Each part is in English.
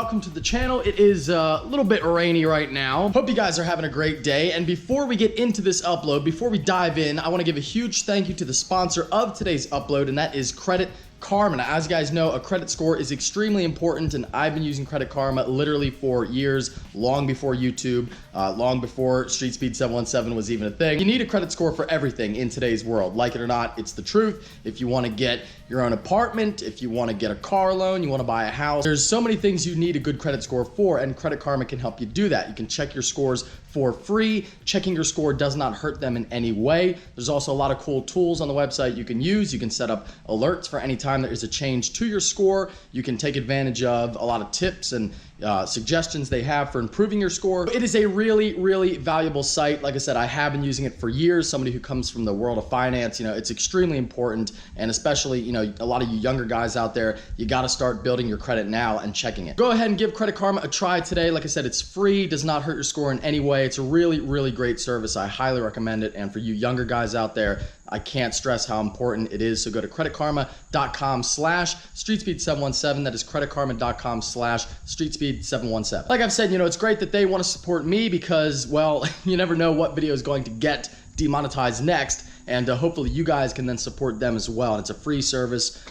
welcome to the channel. It is a little bit rainy right now. Hope you guys are having a great day. And before we get into this upload, before we dive in, I want to give a huge thank you to the sponsor of today's upload, and that is Credit Karma. Now, as you guys know, a credit score is extremely important, and I've been using Credit Karma literally for years, long before YouTube, long before Street Speed 717 was even a thing. You need a credit score for everything in today's world. Like it or not, it's the truth. If you want to get your own apartment, if you want to get a car loan, you want to buy a house, there's so many things you need a good credit score for, and Credit Karma can help you do that. You can check your scores for free. Checking your score does not hurt them in any way. There's also a lot of cool tools on the website you can use. You can set up alerts for any time there is a change to your score. You can take advantage of a lot of tips and suggestions they have for improving your score. It is a really valuable site. Like I said, I have been using it for years. Somebody who comes from the world of finance, it's extremely important, and especially, a lot of you younger guys out there, you got to start building your credit now and checking it. Go ahead and give Credit Karma a try today. Like I said, it's free, does not hurt your score in any way. It's a really great service. I highly recommend it. And for you younger guys out there, I can't stress how important it is. So go to creditkarma.com/streetspeed717. That is creditkarma.com/streetspeed717. Like I've said, it's great that they want to support me because, well, you never know what video is going to get demonetized next. And hopefully you guys can then support them as well. And it's a free service,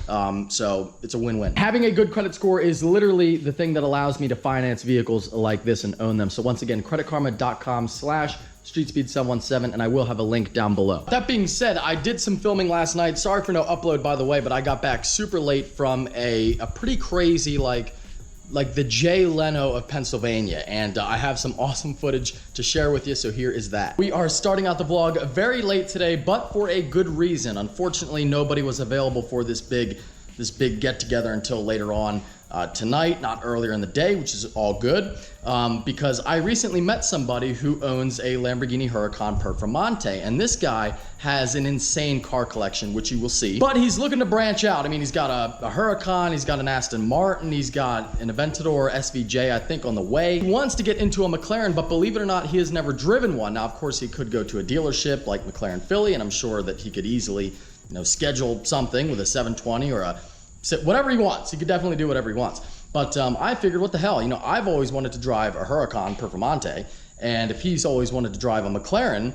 so it's a win-win. Having a good credit score is literally the thing that allows me to finance vehicles like this and own them. So once again, creditkarma.com/streetspeed717, and I will have a link down below. That being said, I did some filming last night. Sorry for no upload, by the way, but I got back super late from a pretty crazy, like the Jay Leno of Pennsylvania, and I have some awesome footage to share with you, so here is that. We are starting out the vlog very late today, but for a good reason. Unfortunately, nobody was available for this big get-together until later on tonight, not earlier in the day, which is all good, because I recently met somebody who owns a Lamborghini Huracán Performante, and this guy has an insane car collection, which you will see, but he's looking to branch out. I mean, he's got a Huracán, he's got an Aston Martin, he's got an Aventador SVJ, I think, on the way. He wants to get into a McLaren, but believe it or not, he has never driven one. Now, of course, he could go to a dealership like McLaren Philly, and I'm sure that he could easily, schedule something with a 720 or a whatever he wants. He could definitely do whatever he wants. But I figured, what the hell? I've always wanted to drive a Huracán Performante, and if he's always wanted to drive a McLaren,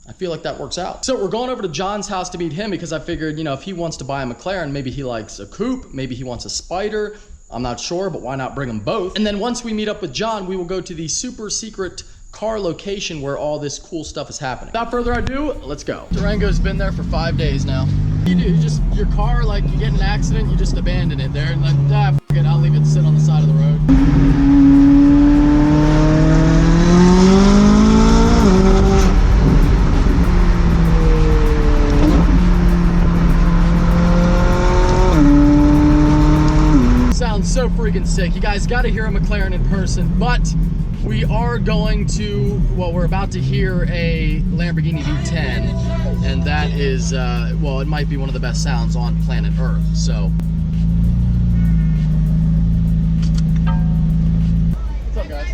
I feel like that works out. So we're going over to John's house to meet him because I figured, if he wants to buy a McLaren, maybe he likes a coupe, maybe he wants a Spider. I'm not sure, but why not bring them both? And then once we meet up with John, we will go to the super secret car location where all this cool stuff is happening. Without further ado, let's go. Durango's been there for 5 days now. You do, your car, like, you get in an accident, you just abandon it there and like, f it, I'll leave it sit on the side of the road. Sounds so freaking sick. You guys got to hear a McLaren in person, but we are going to, well, we're about to hear a Lamborghini V10, and that is, well, it might be one of the best sounds on planet Earth, so. What's up, guys?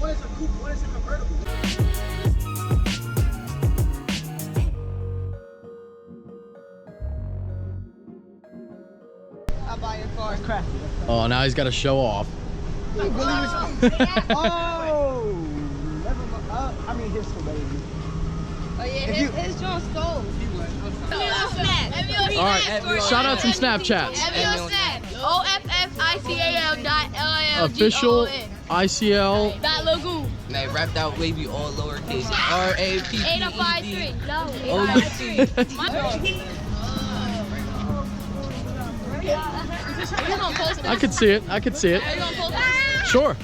What is a coupe? What is a convertible? Oh, now he's got to show off. Oh, never mind. I mean, his baby. Oh yeah, his John stole. All right, shout out some Snapchats. OFFICAL.LIL Official ICL. Lagoon. Man, wrapped out wavy all lowercase. RAP. 8053. No. I could see it. Sure.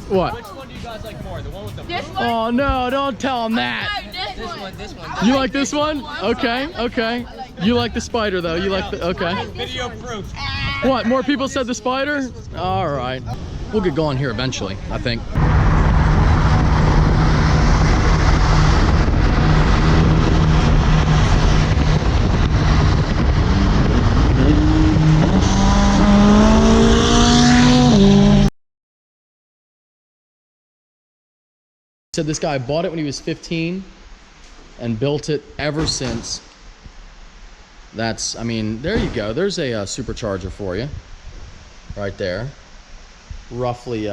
What? Which one do you guys like more? The one with the This one? Oh no, don't tell him that. This one. You like this one? Okay. You like the Spider though. You like the, okay. Video proof. What, more people said the Spider? All right. We'll get going here eventually, I think. Said this guy bought it when he was 15, and built it ever since. That's, I mean, there you go. There's a supercharger for you right there. Roughly,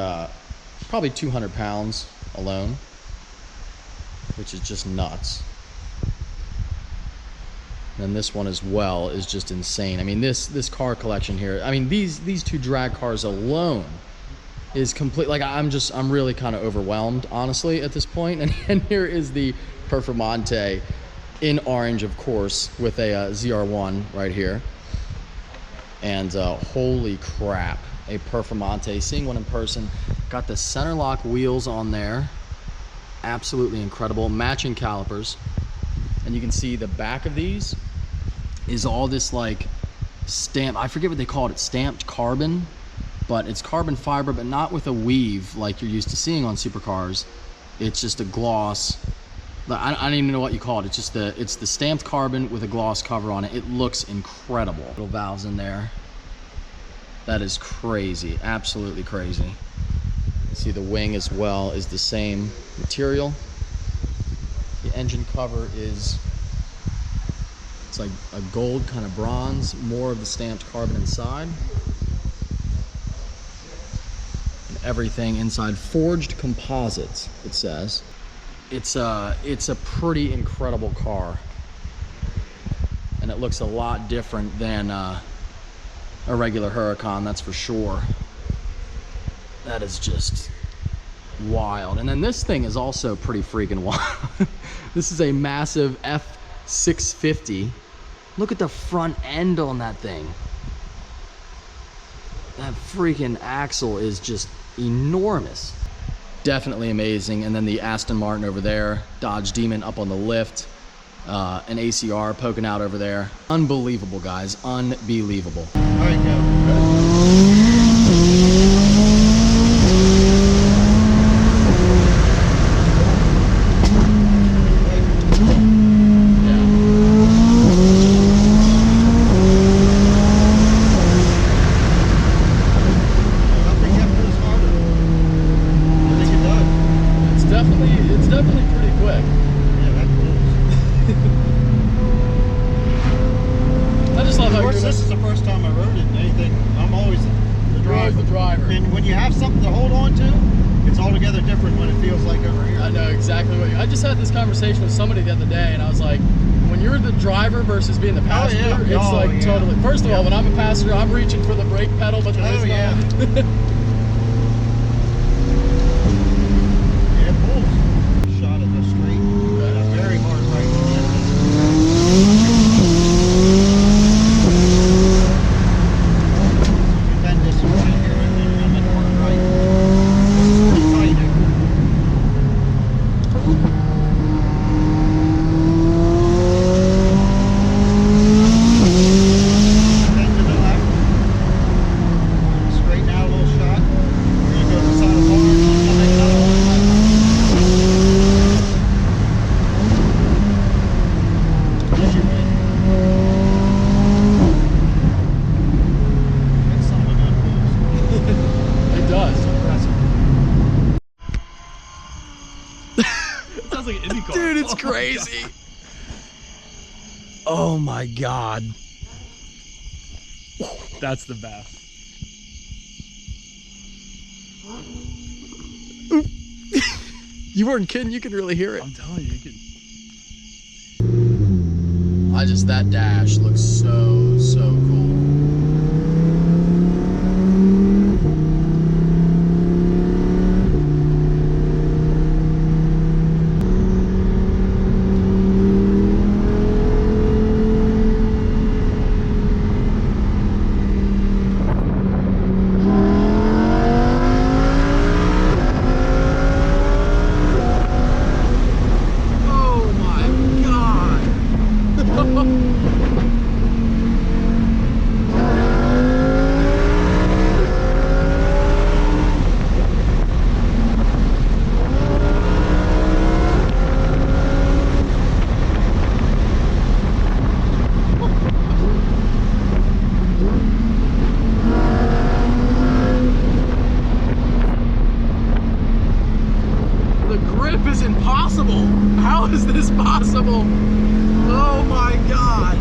probably 200 pounds alone, which is just nuts. And this one as well is just insane. I mean, this car collection here, I mean, these two drag cars alone is complete. Like, I'm really kind of overwhelmed, honestly, at this point. And here is the Performante in orange, of course, with a ZR1 right here. And holy crap, a Performante. Seeing one in person, got the center lock wheels on there. Absolutely incredible. Matching calipers. And you can see the back of these is all this like stamp, I forget what they call it, stamped carbon, but it's carbon fiber, but not with a weave like you're used to seeing on supercars. It's just a gloss. I don't even know what you call it. It's the stamped carbon with a gloss cover on it. It looks incredible. Little valves in there. That is crazy, absolutely crazy. See, the wing as well is the same material. The engine cover is, it's like a gold kind of bronze, more of the stamped carbon inside. And everything inside, forged composites, it says. It's a pretty incredible car. And it looks a lot different than a regular Huracán, that's for sure. That is just wild. And then this thing is also pretty freaking wild. This is a massive F650. Look at the front end on that thing. That freaking axle is just enormous. Definitely amazing. And then the Aston Martin over there, Dodge Demon up on the lift, an ACR poking out over there. Unbelievable, guys, unbelievable. All right, go. It's definitely pretty quick. Yeah, that cool. I just love how Of course, this is the first time I rode it and anything. I'm always the driver. And when you have something to hold on to, it's altogether different when it feels like over here. I know exactly what I just had this conversation with somebody the other day, and I was like, when you're the driver versus being the passenger, it's totally. First of all, when I'm a passenger, I'm reaching for the brake pedal, but there is not. Dude, it's crazy. Oh my God. That's the best. You weren't kidding, you could really hear it. I'm telling you, you can. That dash looks so cool. possible. Oh my God.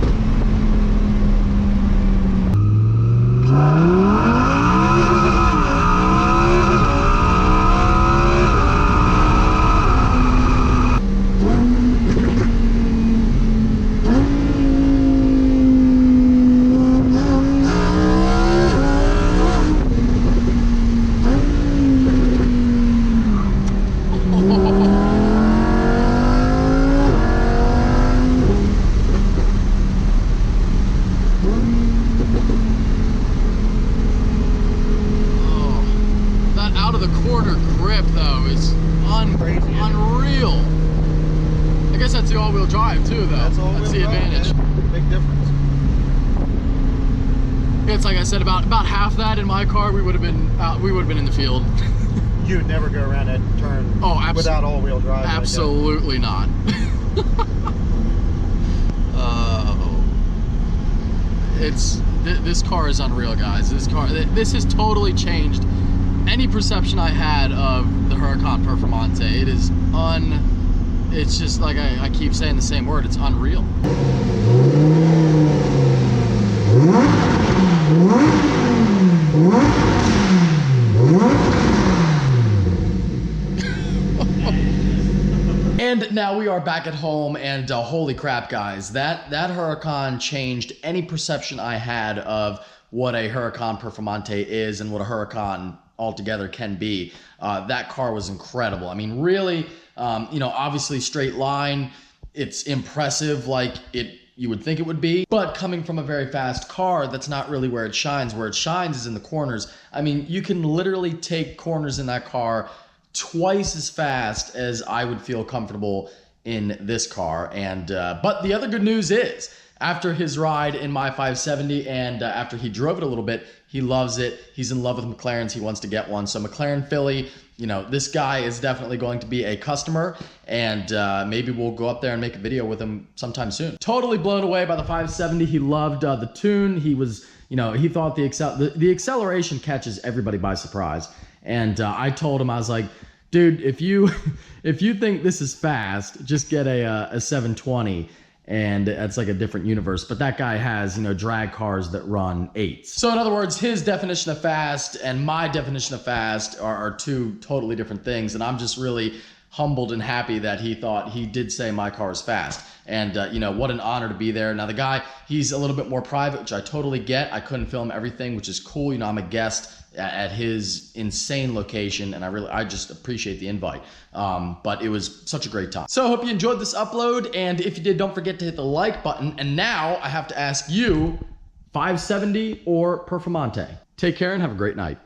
Unreal. I guess that's the all-wheel drive too, though. That's the advantage. Big difference. It's like I said, about half that in my car, we would have been in the field. You'd never go around that turn without all-wheel drive. Absolutely not. This car is unreal, guys. This has totally changed any perception I had of the Huracán Performante. It's just like I keep saying the same word, it's unreal. And now we are back at home, and holy crap, guys, that Huracán changed any perception I had of what a Huracán Performante is and what a Huracán altogether can be. That car was incredible. I mean, really, obviously straight line, it's impressive like you would think it would be, but coming from a very fast car, that's not really where it shines. Where it shines is in the corners. I mean, you can literally take corners in that car twice as fast as I would feel comfortable in this car. And but the other good news is, after his ride in my 570 and after he drove it a little bit, he loves it. He's in love with McLarens. He wants to get one. So McLaren Philly, this guy is definitely going to be a customer, and maybe we'll go up there and make a video with him sometime soon. Totally blown away by the 570. He loved the tune. He was, he thought the acceleration catches everybody by surprise. And I told him, I was like, dude, if you think this is fast, just get a 720. And it's like a different universe. But that guy has, drag cars that run 8s. So in other words, his definition of fast and my definition of fast are two totally different things. And I'm just really humbled and happy that he did say my car is fast. And, what an honor to be there. Now, the guy, he's a little bit more private, which I totally get. I couldn't film everything, which is cool. I'm a guest at his insane location, and I just appreciate the invite. But it was such a great time. So I hope you enjoyed this upload, and if you did, don't forget to hit the like button. And now I have to ask you, 570 or Performante? Take care and have a great night.